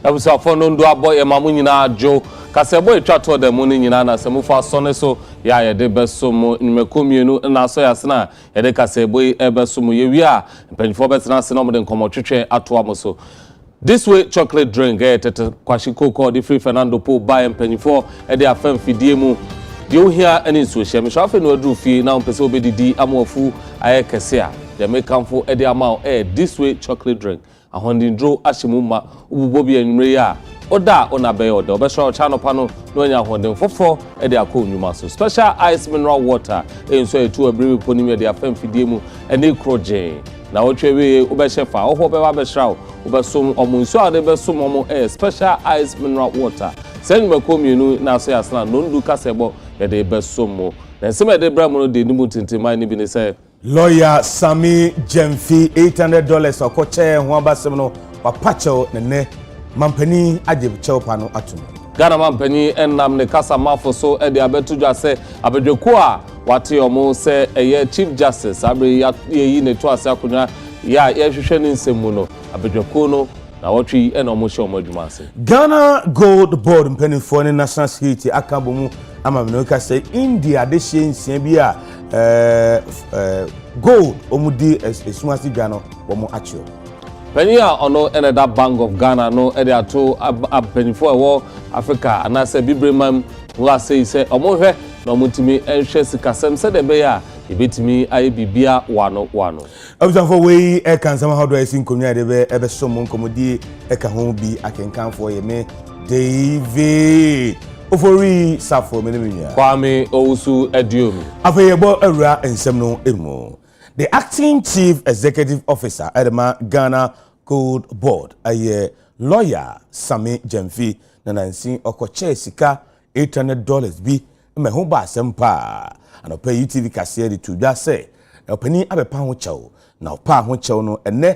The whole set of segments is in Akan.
ebusa fo no ndo abo ye mamu nyina jo kase boy twa to da mu ni nyina na se mu fa so ne so ya ye de beso mu nmekomienu na so ya sena ye de kase boy ebeso mu ye wi a mpanifo betena se no mo de nkomo twetwe ato amoso. This way chocolate drink tete kwashi koko di free Fernando po buy mpanifo e de afam fidie mu de o hia ani so hye me so afa no adru fi na mpese obedidi amofu aye kese a de mekamfo e de ama this way chocolate drink ahondindro ahyemu ma ububo bi anwure ya oda ona be oda obesho channel pano no nya ahonden fofo e de akọ onwuma so special ice mineral water enso etu abiri poni me de afam fidie mu ene kroje na otwewe obehyefa ohwo be ba behraw obesom omunso ade besom omo special ice mineral water sen makomienu na so yasna no ndu kasebo ye de besom mo na nsema de bra mo no de nimu tintima ni bi ne say lawyer Sami Jemfi $800 okoche ho abasem no papacho ne mampani ajebuche pano atum Ghana mampani enam ne kasa mafo so e de abetudwa se abedweko a wate omo se eye chief justice abre yi ne to ase akonya ya ye hwehwe ne nsemu no abedweko no na wotwi e na omo hye omo adwuma ase Ghana Gold Board mpanifo ne national security akabomu amamno ka se India de hye nsia bi a gold omudi esumasi Ghana womo achio Penia ono eneda Bank of Ghana no ede ato apenifo ewo Africa anase bibremam wa say omo hwe na omutimi enhwe sikasem se de be ya ebetimi aye bibia wano abuzanfo we e kan sama hodo esin konwa de be ebe somo nkomodi e ka ho bi akenkanfo ye me David ofori safo menemiya Kwame Owusu Ediomi afeyebo awura ensem no emu the acting chief executive officer Edema Ghana Gold Board aye lawyer Sami Jemfi na nansi okoche sika $800 bi me ho ba sempa and pay UTV kase de to da say opani abepa ho chew na opa ho chew no ene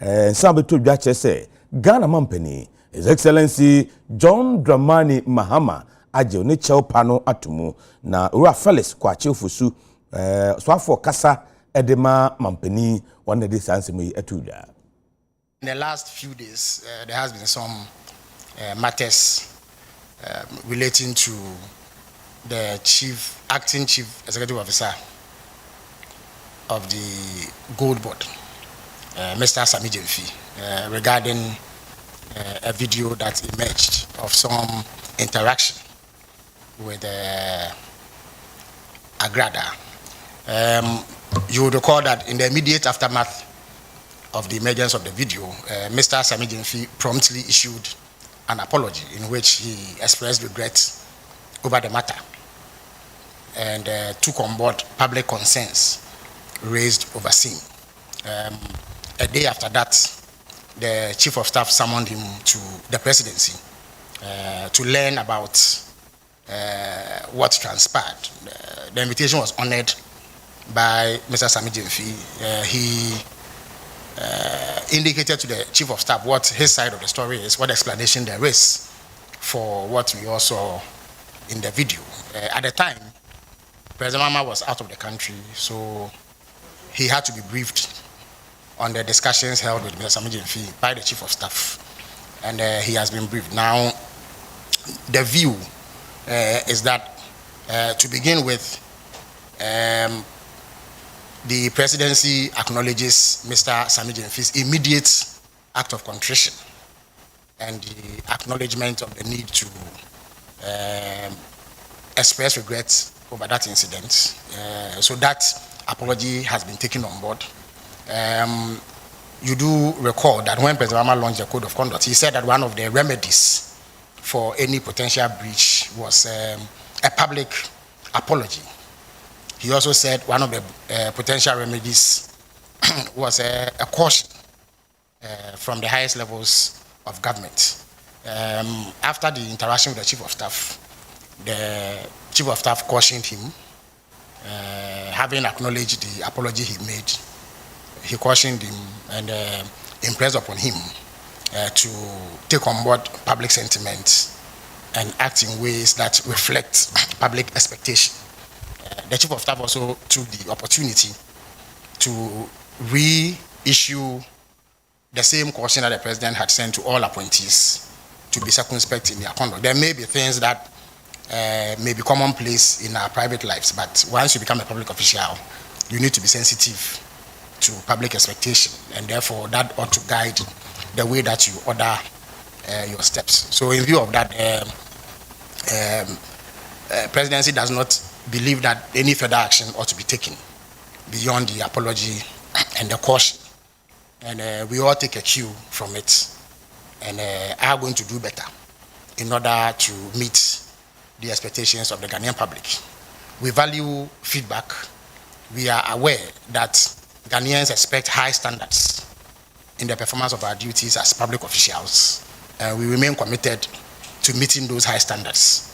nsa beto dwa che say Ghana mampani His Excellency John Dramani Mahama aje ne chew pa no atomu na ura Felix kwache ofusu so afọ kasa edema mampani one day sansemi etuda. In the last few days, there has been some matters relating to the acting chief executive officer of the Gold Board, Mr. Sami Jemfi, regarding a video that emerged of some interaction with Agrada. You would recall that in the immediate aftermath of the emergence of the video, Mr. Sami Jemfi promptly issued an apology in which he expressed regret over the matter and took on board public concerns raised overseeing. A day after that, the chief of staff summoned him to the presidency to learn about what transpired. The invitation was honored by Mr. Sami Jemfi. He indicated to the chief of staff what his side of the story is, what explanation there is for what we all saw in the video. At the time, President Mama was out of the country, so he had to be briefed on the discussions held with Mr. Sami Jemfi by the chief of staff, and he has been briefed. Now, the view is that to begin with, the presidency acknowledges Mr. Sami Jemfi's immediate act of contrition and the acknowledgement of the need to express regrets over that incident. So that apology has been taken on board. You do recall that when President Obama launched the Code of Conduct, he said that one of the remedies for any potential breach was a public apology. He also said one of the potential remedies was a caution from the highest levels of government. After the interaction with the chief of staff cautioned him, having acknowledged the apology he made, he cautioned him and impressed upon him to take on board public sentiment and act in ways that reflect public expectation. The chief of staff also took the opportunity to reissue the same caution that the president had sent to all appointees to be circumspect in their conduct. There may be things that may be commonplace in our private lives, but once you become a public official, you need to be sensitive to public expectation, and therefore that ought to guide the way that you order your steps. So in view of that, presidency does not believe that any further action ought to be taken beyond the apology and the caution. And we all take a cue from it, and are going to do better in order to meet the expectations of the Ghanaian public. We value feedback. We are aware that Ghanaians expect high standards in the performance of our duties as public officials, and we remain committed to meeting those high standards.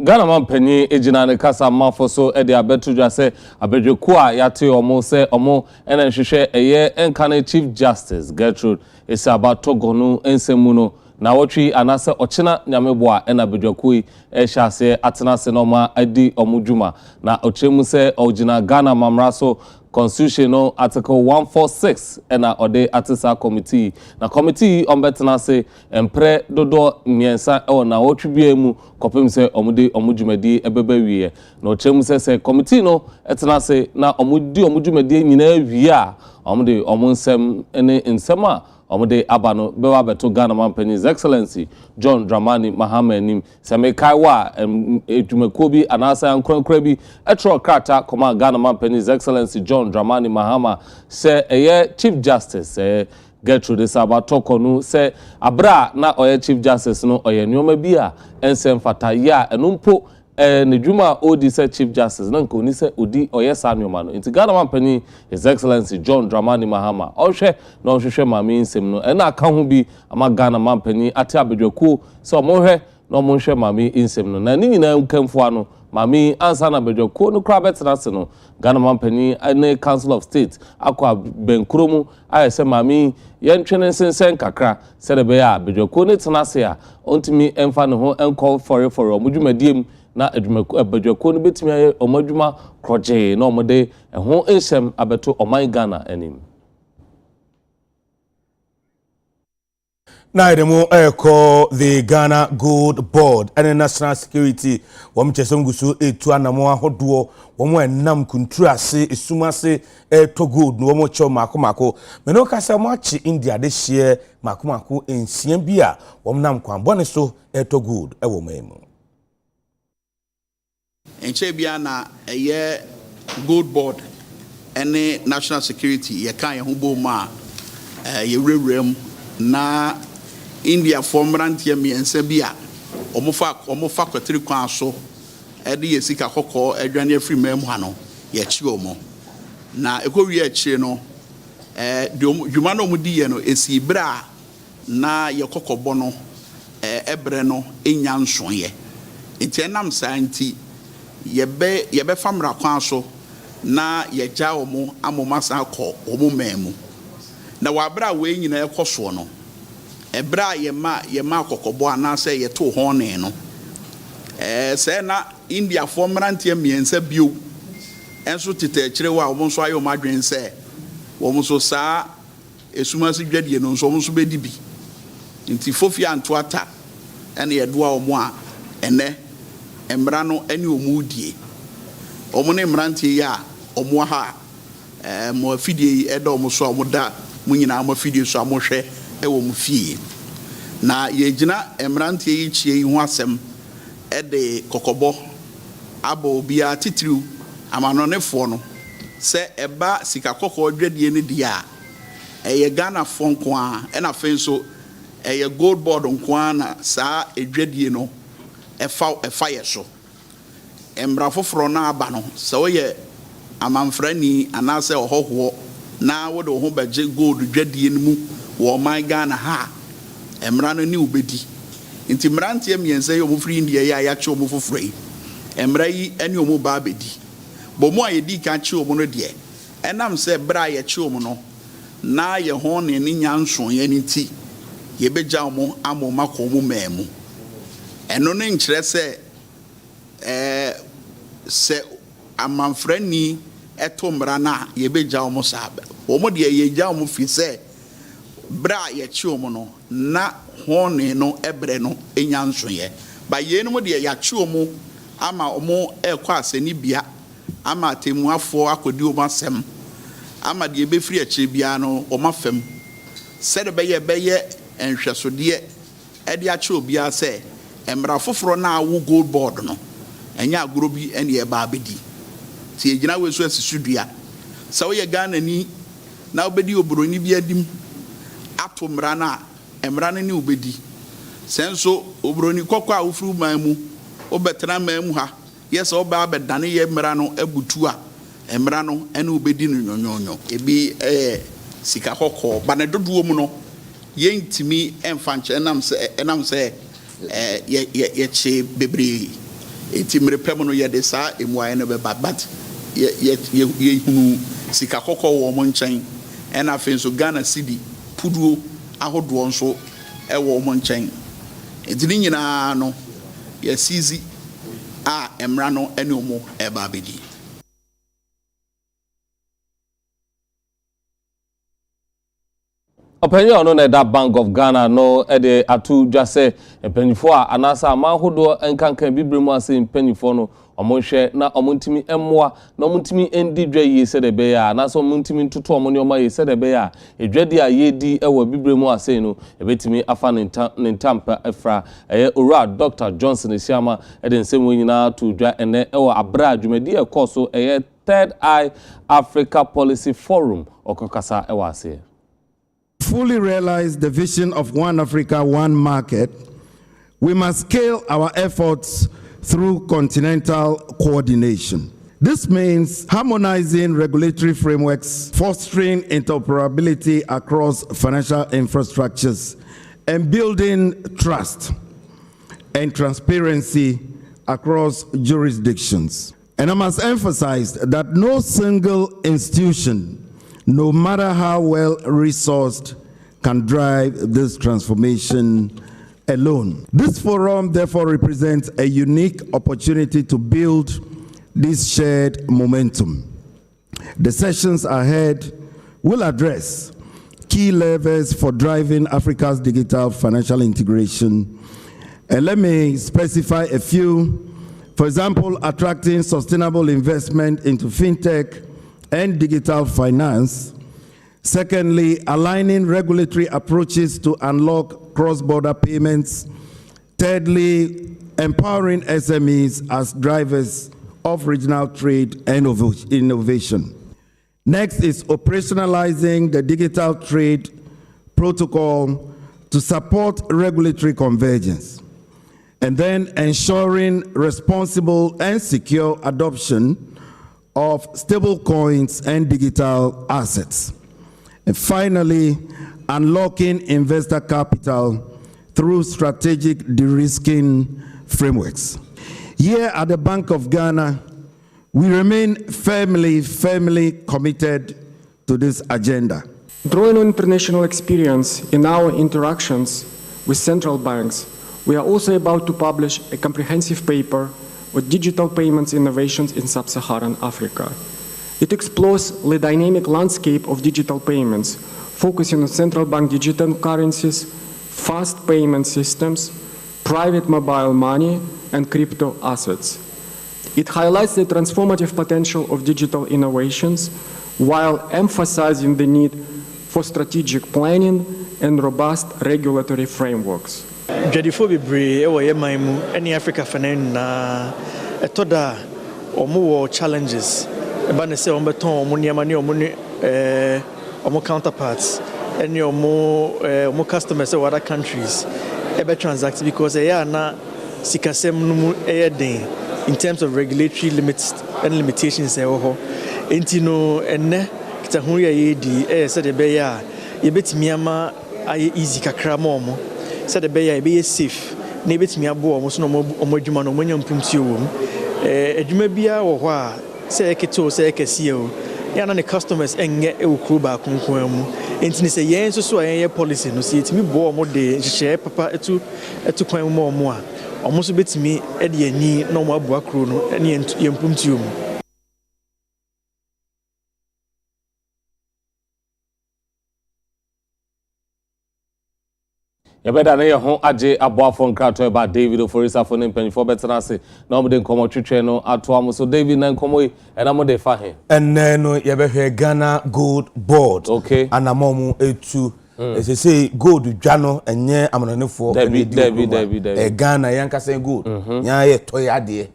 Ghana man penny ejina ne kasa mafo so e de abetudwa se abedweku a yate omo se omo ena hwehwe eye enkane Chief Justice Gertrude Esaba Togonu ensemu no na wotwi anase ochina nyameboa ena abedweku e hyase atena se no ma adi omudwuma na ochemu se ojina Ghana mamraso Constitution no Article 146 ena ode atisa committee na committee ombetena se empre dodo miensa e na wotwibie mu kopem se omude omudwumadi ebebawie na ochemu se committee no etena se na omudwumadi nyina wie a omude omunsem ene nsema omude abano bewa beto Ghana man His Excellency John Dramani Mahama nim semekaiwa edwumako bi anasa ankrankra bi etro krata koma Ghana man His Excellency John Dramani Mahama se eye Chief Justice Gertrude Esaba Togonu se abra na oye Chief Justice no oye nyoma bi a ensem fata ya enumpo ne dwuma odi se Chief Justice na nkoni se odi oye sa nyoma no nti Ghana man His Excellency John Dramani Mahama ohwe na ohwehwe mame nsem no ena aka ho bi ama Ghana man ate abedwaku se omohwe na omonhwe mame nsem no na ni nyina nkamfo ano mame ansa na bedwaku no kra betena se no Ghana man ne Council of State akwa benkromu ayese mame yentwene sensen kakra se de be ya bedwaku ne tena se a ontimi emfa ne ho enkɔ for omudwumadiem na bedwaku no betimi aye omadwuma kroje na omode ho ensem abeto oman Ghana anim. Now, the Ghana Gold Board and the National Security, Wamchesum Gusu, Etuanamoa Hoduo, Womo and Nam Kuntrase, Isumase, to good, no more cho Makumako, Menoka Samachi India this year, Makumako in Siembia, Womnam Kwamboneso, to good, a woman. In Chebiana, a year Gold Board and the National Security, Yakaya Humbo Ma, Yerim, na India formerantia mi ensebia omofa kwetiri kwan so ede yesika kokko adwane afri mem hano ye chi omo na ekowie achi no dwuma no mudi ye no esi bra na ye kokkobo no ebre no enya nso ye entenam santi yebe famra kwan so na ye ja omo amoma sa ko omo memu na wabra we nyina ekoso no ebra yema kokobo anase yeto hone no se na India formerantie miensa bio enso tete kire wa omo so ayo madwen se omo so saa esumasi dwadie no so omo so bedi bi nti fofi anto ata ene yedoa omo a ene emra no ene omo die omo ne mrantie ya omo ha mo afidie edo omo so omo da munyina mo afidie so amohwe ewo mu fie na yegina emrantie yi chie yi ho asem ede kokobo abo bia titiriu amanonefo no se eba sika kokko dwadie ne dia eye Ghana fonko a ena fenso eye Gold Board nko na saa edwadie no efa yeso emra foforo na aba no se oye amanfrani anase ohoho na wo de ho beje gold dwadie mu wo man Ghana ha emra no ni ubedi nti mrantie miense yo mufri India ya che omo fofroi emra yi eni omo ba bedi bo mo ayedi ka che omo no de enam se bra ye che omo no na ye ho ne ni nyanso ye nti ye beja omo amoma ko omo memu eno ne nkire se se amanfrani eto mra na ye beja omo sabe omo de ye ja omo fi se bra ye chiomo no na hone no ebre no enya nsoye ba ye no de ya chiomo ama omo ekwa aseni bia ama temuafo akodi o masem ama de be firi achi bia no o mafem se de beye enhwesode e de achi obia se emra foforo na awo gold board no enya agoro bi ene e ba abedi ti egina wesu asisudua se wo ye Ghana ni na obedi obroni bi adim ato mra na emra ne obedi senso obroni kokko a wofuru manmu obetena manmu ha yes oba abedane ye mra no abutu a emra no ene obedi no nyonyonyo ebi sika kokko ba ne dodowo mu no ye ntimi emfanche enam se ye che bebre etimre pem no ye de sa emu aye no be but ye hunu sika kokko wo mo nchen ena afenso Ghana cedi puduo ahodo nso ewo mo nchen edini nyina no ye sizi a emra no ene omo eba abedi Openya ono na da Bank of Ghana no ede atu dwase empanifo a anasa amahodo enkankan bibremu ase empanifo no omonhwe na omontimi emmoa na omontimi endi dwa yi se de be ya anasa omontimi ntoto omo ne oma yi se de be ya edwade a yedi ewo bibremu ase no ebetimi afa ne ntampa efra eye ora Dr. Johnson Esiama ede nsemu nyina to dwa ene ewo abra adwumadi ekoso eye Third Eye Africa Policy Forum okokasa ewo ase. Fully realize the vision of One Africa, One Market, we must scale our efforts through continental coordination. This means harmonizing regulatory frameworks, fostering interoperability across financial infrastructures, and building trust and transparency across jurisdictions. And I must emphasize that no single institution, no matter how well resourced, can drive this transformation alone. This forum therefore represents a unique opportunity to build this shared momentum. The sessions ahead will address key levers for driving Africa's digital financial integration. And let me specify a few. For example, attracting sustainable investment into fintech and digital finance. Secondly, aligning regulatory approaches to unlock cross-border payments. Thirdly, empowering SMEs as drivers of regional trade and innovation. Next is operationalizing the digital trade protocol to support regulatory convergence. And then ensuring responsible and secure adoption of stable coins and digital assets. And finally, unlocking investor capital through strategic de-risking frameworks. Here at the Bank of Ghana, we remain firmly committed to this agenda. Drawing on international experience in our interactions with central banks, we are also about to publish a comprehensive paper on digital payments innovations in sub-Saharan Africa. It explores the dynamic landscape of digital payments, focusing on central bank digital currencies, fast payment systems, private mobile money, and crypto assets. It highlights the transformative potential of digital innovations while emphasizing the need for strategic planning and robust regulatory frameworks. Dwadifo bebree ewo ye man mu ene Africa fanan na etoda omo challenges eba ne se ombeton omo niam ne omo ne omo counterparts ene omo customers of other countries ebe transact because na sikasem no den in terms of regulatory limits and limitations ho enti no enne kita hu ye di se de be ya ye betimi ama aye easy kakra mo said the bay be safe. Nebit me a bo, so no more Juma no money on Pumsio. A Jumabia or wha, say a keto, say a casio. Yan the customers and get a kuba conquem. And say, yes, so I policy no see it me bo more day, share papa to quite more. Almost a bit me, Eddie and ye, no more Buacruno, and yen Pumtium. yɛbɛda ne yɛ ho agye aboafo nkrato ba David Oforisafo ne mpanyifo bɛtena ase na ɔmo de nkɔmɔ twetwe no ato am so David na nkɔmɔ yi ɛna mo de fa he ɛnɛ no yɛbɛhwɛ Ghana Gold Board okay anamɔ mu etu say gold dwa no enye amanonefo David Ghana yankasa gold nya ye toy ade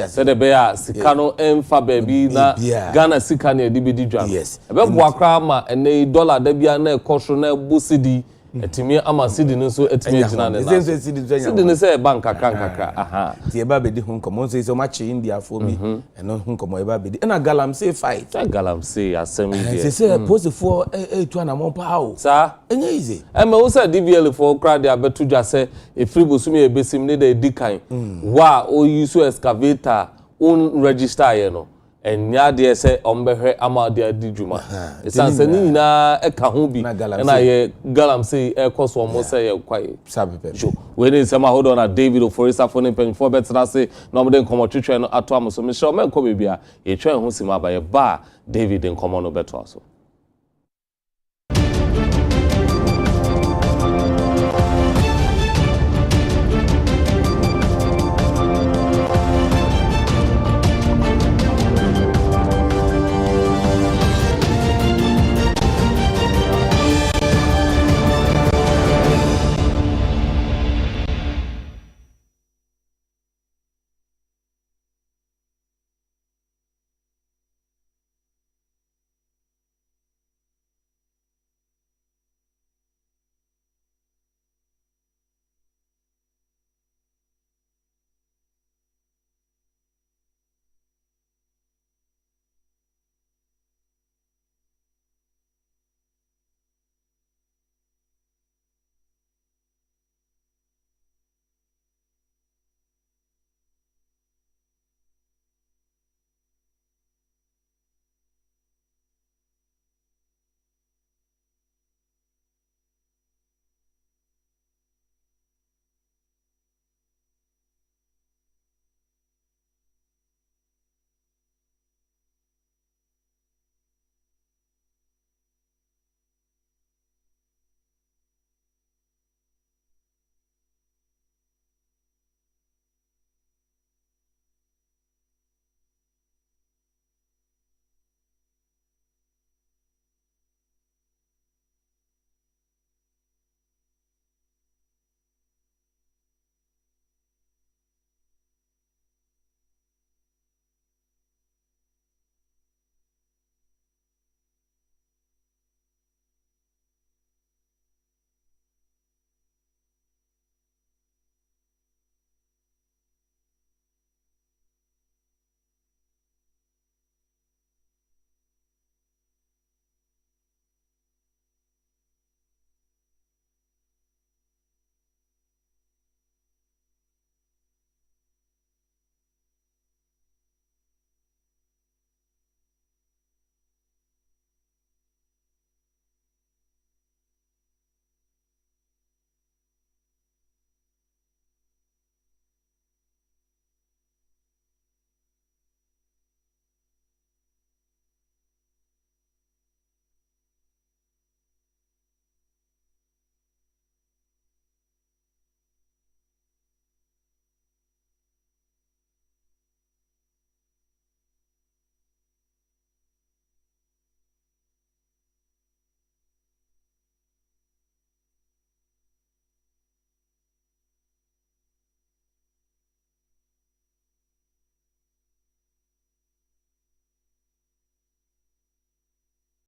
said the bear sika no emfa baby na Ghana sika na edi bedi dwa yes ebe bo akra ma ene dollar da bia na ekɔhro na busidi etimi ama sidi no so etimi gina ne na sidi no say bank kakra aha ti eba bedi hu nkomo say so much India for me eno hu nkomo eba bedi na galam say fight galam say asem here say post for to anamon pa o sa enye easy me wo say DVL for crowd dia betu dwa say efri bosumi ebesim ne da edikan wa o use excavator on register ye no enya de say ombehwe ama de adijuma esanse ni na eka ho bi na ye galam say ekoso omo say ye kwai sabe jo we need some hold on na David Oforisafo ne pen for better say na mo de nkomo twetwe no ato am so me sure me nko bebia ye twa ho sima ba ye ba David nkomo no beto aso